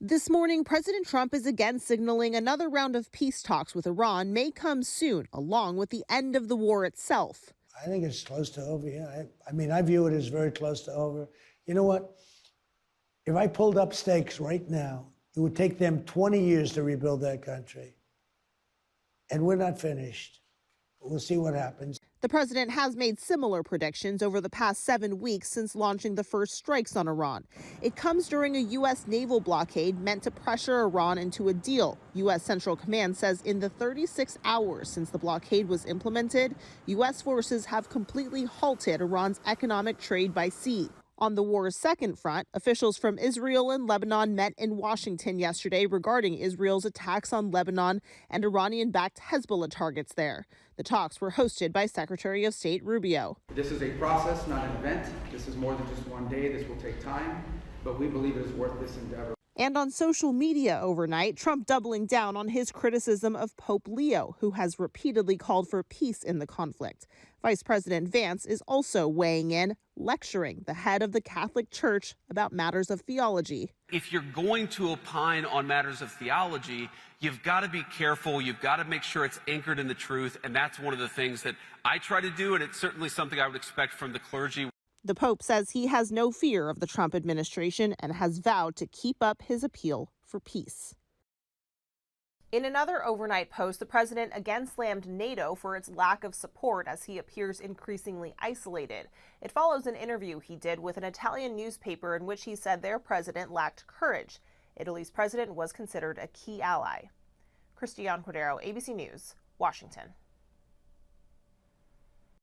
This morning, President Trump is again signaling another round of peace talks with Iran may come soon, along with the end of the war itself. I think it's close to over, yeah. I mean, I view it as very close to over. You know what? If I pulled up stakes right now, it would take them 20 years to rebuild that country. And we're not finished. We'll see what happens. The president has made similar predictions over the past 7 weeks since launching the first strikes on Iran. It comes during a U.S. naval blockade meant to pressure Iran into a deal. U.S. Central Command says in the 36 hours since the blockade was implemented, U.S. forces have completely halted Iran's economic trade by sea. On the war's second front, officials from Israel and Lebanon met in Washington yesterday regarding Israel's attacks on Lebanon and Iranian-backed Hezbollah targets there. The talks were hosted by Secretary of State Rubio. This is a process, not an event. This is more than just one day. This will take time, but we believe it is worth this endeavor. And on social media overnight, Trump doubling down on his criticism of Pope Leo, who has repeatedly called for peace in the conflict. Vice President Vance is also weighing in, lecturing the head of the Catholic Church about matters of theology. If you're going to opine on matters of theology, you've got to be careful. You've got to make sure it's anchored in the truth. And that's one of the things that I try to do. And it's certainly something I would expect from the clergy. The Pope says he has no fear of the Trump administration and has vowed to keep up his appeal for peace. In another overnight post, the president again slammed NATO for its lack of support as he appears increasingly isolated. It follows an interview he did with an Italian newspaper in which he said their president lacked courage. Italy's president was considered a key ally. Christiane Cordero, ABC News, Washington.